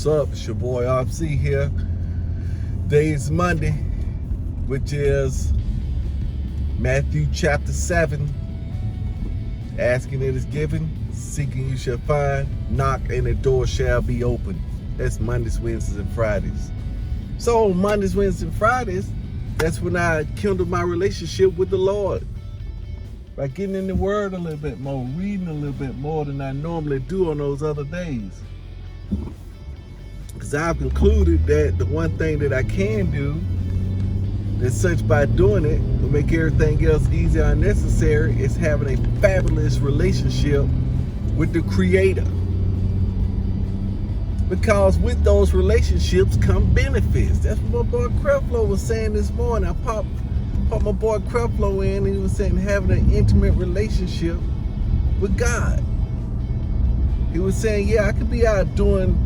What's up? It's your boy RC here. Today is Monday, which is Matthew chapter 7. Asking it is given, seeking you shall find, knock and the door shall be open. That's Mondays, Wednesdays, and Fridays. So Mondays, Wednesdays, and Fridays, that's when I kindle my relationship with the Lord. By getting in the Word a little bit more, reading a little bit more than I normally do on those other days. Because I've concluded that the one thing that I can do, that such by doing it, will make everything else easy or unnecessary, is having a fabulous relationship with the Creator. Because with those relationships come benefits. That's what my boy Creflo was saying this morning. I popped my boy Creflo in, and he was saying having an intimate relationship with God. He was saying, yeah, I could be out doing,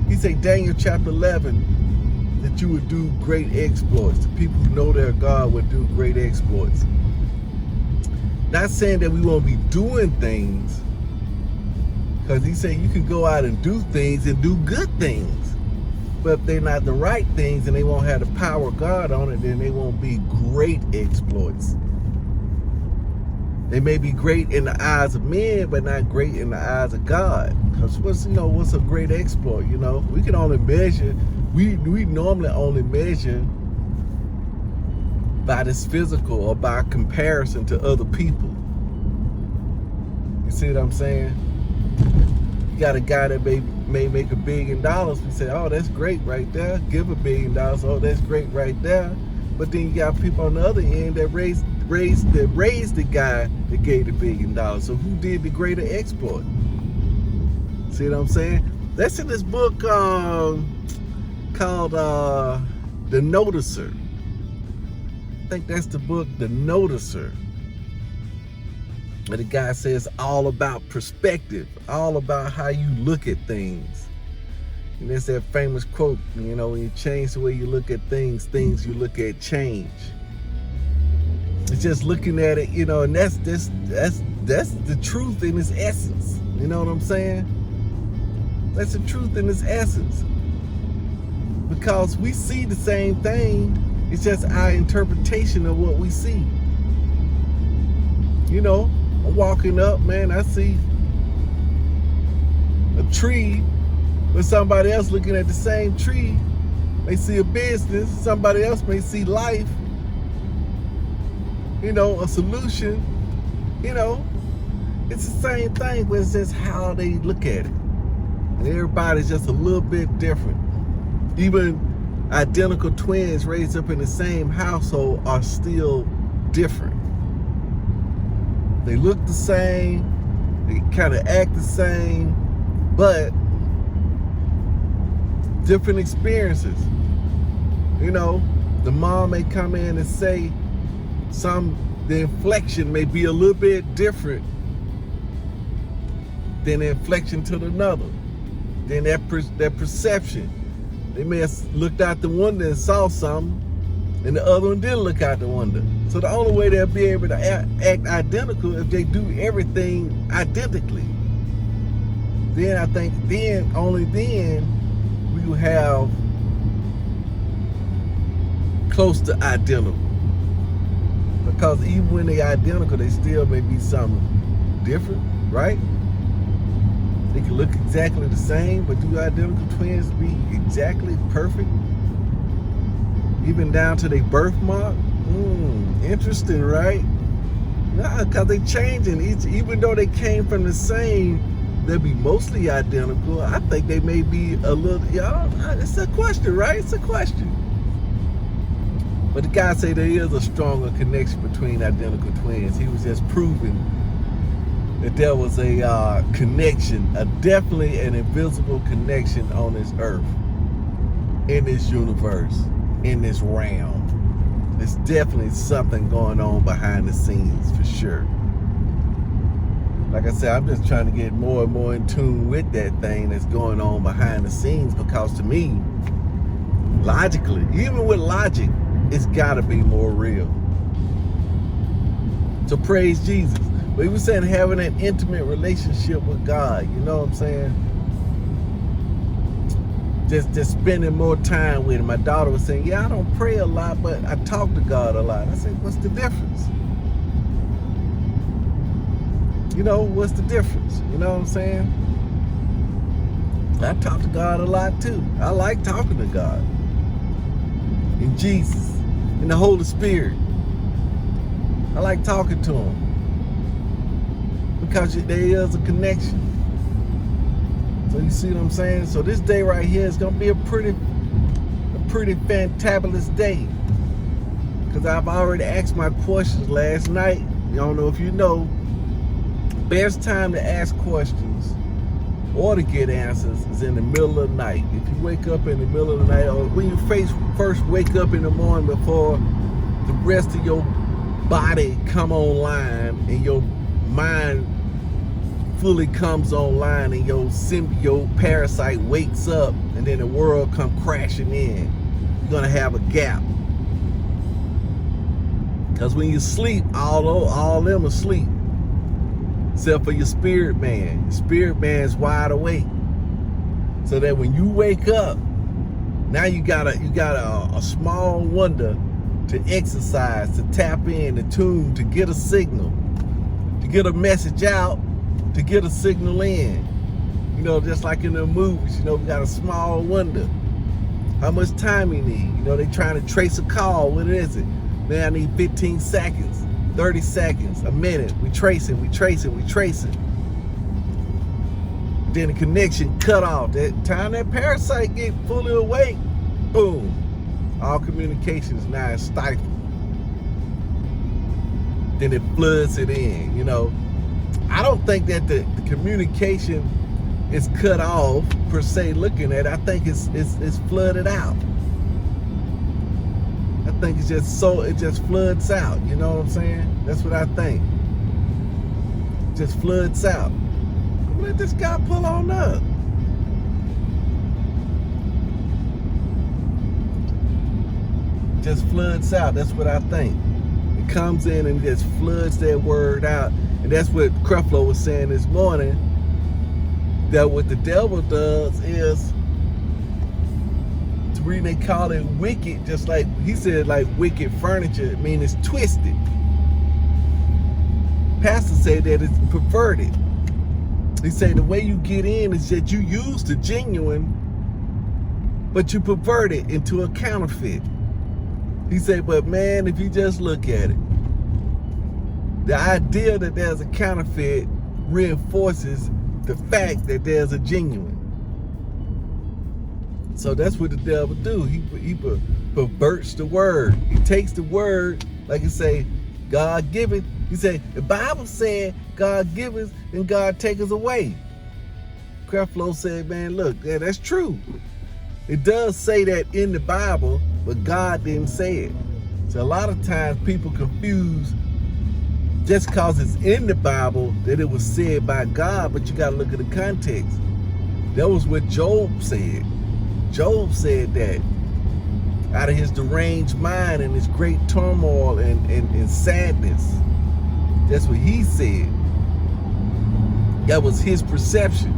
he said Daniel chapter 11, that you would do great exploits. The people who know their God would do great exploits. Not saying that we won't be doing things, because he said you can go out and do things and do good things. But if they're not the right things and they won't have the power of God on it, then they won't be great exploits. They may be great in the eyes of men, but not great in the eyes of God. Because what's a great exploit? We can only measure, we normally only measure by this physical or by comparison to other people. You see what I'm saying? You got a guy that may make $1 billion. We say, oh, that's great right there. Give $1 billion. Oh, that's great right there. But then you got people on the other end that raised the guy that gave the $1 billion. So who did the greater exploit? See what I'm saying? That's in this book called The Noticer. I think that's the book, The Noticer. And the guy says all about perspective, all about how you look at things. And there's that famous quote, when you change the way you look at things you look at change. It's just looking at it, and that's the truth in its essence. You know what I'm saying? That's the truth in its essence. Because we see the same thing, it's just our interpretation of what we see. I'm walking up, man, I see a tree, but somebody else looking at the same tree may see a business, somebody else may see life, a solution, it's the same thing, but it's just how they look at it. And everybody's just a little bit different. Even identical twins raised up in the same household are still different. They look the same, they kind of act the same, but different experiences. The mom may come in and say the inflection may be a little bit different than the inflection to another. Then that perception. They may have looked out the window and saw something, and the other one didn't look out the window. So the only way they'll be able to act identical if they do everything identically. Then I think only then we will have close to identical. Because even when they're identical, they still may be something different, right? They can look exactly the same, but do identical twins be exactly perfect? Even down to their birthmark? Interesting, right? Nah, because they changing. Even though they came from the same, they'll be mostly identical. I think they may be a little, it's a question, right? It's a question. But the guy say there is a stronger connection between identical twins. He was just proving that there was a connection, definitely an invisible connection on this earth, in this universe, in this realm. There's definitely something going on behind the scenes for sure. Like I said, I'm just trying to get more and more in tune with that thing that's going on behind the scenes, because to me, logically, even with logic, it's gotta be more real. So praise Jesus. But he was saying having an intimate relationship with God, you know what I'm saying? just spending more time with him. My daughter was saying, yeah, I don't pray a lot, but I talk to God a lot. I said, what's the difference? You know, what's the difference? You know what I'm saying? I talk to God a lot too. I like talking to God. In Jesus, in the Holy Spirit. I like talking to him. Because there is a connection. So you see what I'm saying? So this day right here is gonna be a pretty fantabulous day. Because I've already asked my questions last night. I don't know if you know, best time to ask questions or to get answers is in the middle of the night. If you wake up in the middle of the night, or when you first wake up in the morning before the rest of your body come online and your mind fully comes online and your symbiote parasite wakes up and then the world come crashing in, you're gonna have a gap. Because when you sleep, all them asleep. Except for your spirit man. Your spirit man's wide awake. So that when you wake up, now you got a small wonder to exercise, to tap in, to tune, to get a signal, to get a message out, to get a signal in. You know, just like in the movies, you know, we got a small wonder. How much time you need? You know, they trying to trace a call. What is it? Man, I need 15 seconds. 30 seconds, a minute, we tracing. Then the connection cut off. That time that parasite get fully awake, boom, all communications now is stifled. Then it floods it in, you know. I don't think that the communication is cut off per se looking at it. I think it's flooded out. I think it's just it just floods out. You know what I'm saying? That's what I think. It just floods out. Let this guy pull on up. Just floods out. That's what I think. It comes in and just floods that word out. And that's what Creflo was saying this morning. That what the devil does is, the reason they call it wicked, just like he said, like wicked furniture, I mean it's twisted. Pastor said that it's perverted. He said the way you get in is that you use the genuine, but you pervert it into a counterfeit. He said, but man, if you just look at it, the idea that there's a counterfeit reinforces the fact that there's a genuine. So that's what the devil do. He perverts the word. He takes the word, like he say, God giveth. He say, the Bible said God giveth and God taketh away. Creflo said, man, look, yeah, that's true. It does say that in the Bible, but God didn't say it. So a lot of times people confuse just because it's in the Bible that it was said by God, but you got to look at the context. That was what Job said. Job said that out of his deranged mind and his great turmoil and sadness. That's what he said. That was his perception.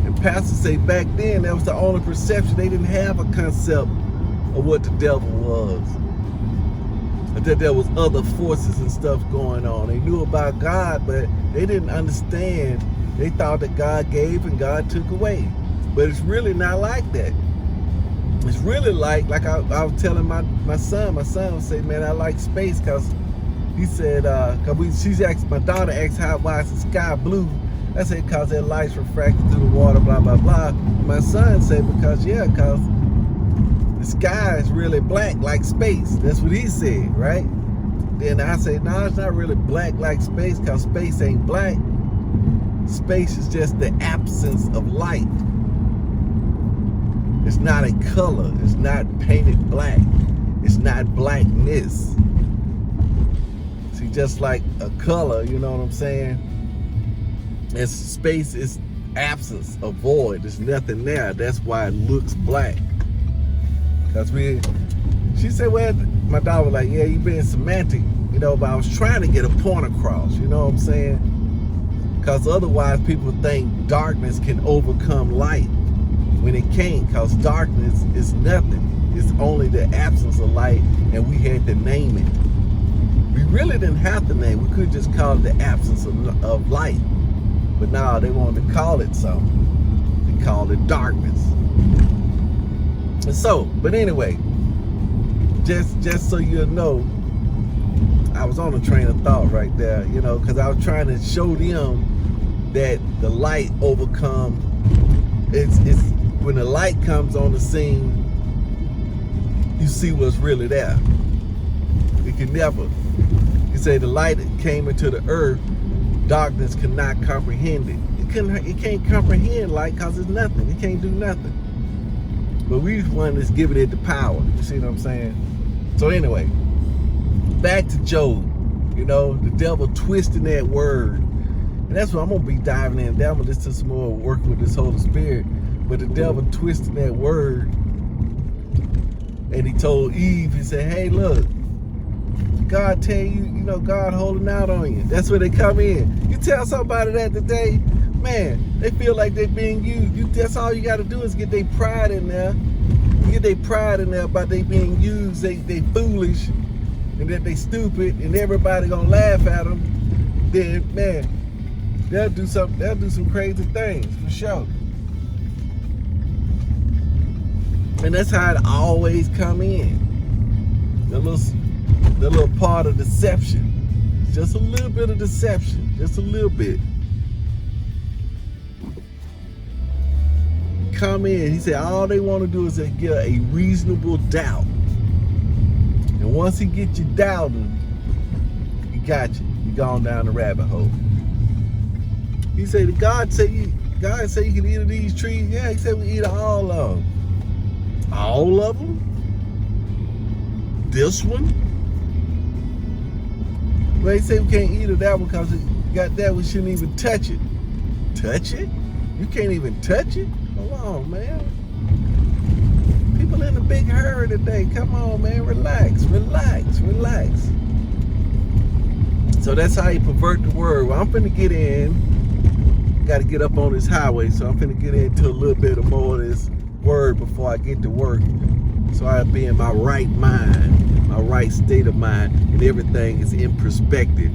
And pastors say back then that was the only perception. They didn't have a concept of what the devil was. That there was other forces and stuff going on. They knew about God, but they didn't understand. They thought that God gave and God took away. But it's really not like that. It's really like I was telling my son would say, man, I like space because he said, my daughter asked why is the sky blue? I said, because that light's refracted through the water, blah, blah, blah. My son said, because the sky is really black like space. That's what he said, right? Then I said, no, it's not really black like space because space ain't black. Space is just the absence of light. It's not a color. It's not painted black. It's not blackness. See, just like a color, you know what I'm saying? It's space is absence, a void. There's nothing there. That's why it looks black. Because she said, well, my daughter was like, yeah, you being semantic, you know, but I was trying to get a point across, you know what I'm saying? Because otherwise people think darkness can overcome light. when it can't, because darkness is nothing. It's only the absence of light, and we had to name it. We really didn't have to name it. We could just call it the absence of light. But now they wanted to call it something. They called it darkness. And so, but anyway, just so you know, I was on a train of thought right there, you know, because I was trying to show them that the light overcome. It's when the light comes on the scene, you see what's really there. It can never. You say the light came into the earth, darkness cannot comprehend it. It can't comprehend light because it's nothing. It can't do nothing. But we want to give it the power. You see what I'm saying? So anyway, back to Job. You know, the devil twisting that word. And that's what I'm going to be diving in. I'm going to listen to some more work with this Holy Spirit. But the devil twisting that word. And he told Eve, he said, hey, look, God tell you, you know, God holding out on you. That's where they come in. You tell somebody that today, man, they feel like they're being used. That's all you got to do is get their pride in there. Get their pride in there about they being used. They foolish and that they stupid and everybody gonna laugh at them. Then, man, they'll do some crazy things for sure. And that's how it always come in. The little part of deception. Just a little bit of deception. Just a little bit. Come in. He said all they want to do is get a reasonable doubt. And once he gets you doubting, he got you. You gone down the rabbit hole. He said, God say you can eat of these trees. Yeah, he said we eat all of them. All of them? This one? Well, he said we can't eat of that one because it got that, we shouldn't even touch it. Touch it? You can't even touch it? Hold on, man. People in a big hurry today. Come on, man. Relax. So that's how you pervert the word. Well, I'm finna get in. Got to get up on this highway, so I'm finna get into a little bit of more of this word before I get to work. So I'll be in my right mind, my right state of mind, and everything is in perspective.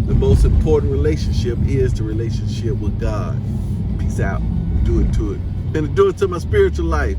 The most important relationship is the relationship with God. Peace out. Do it to it. Gonna do it to my spiritual life.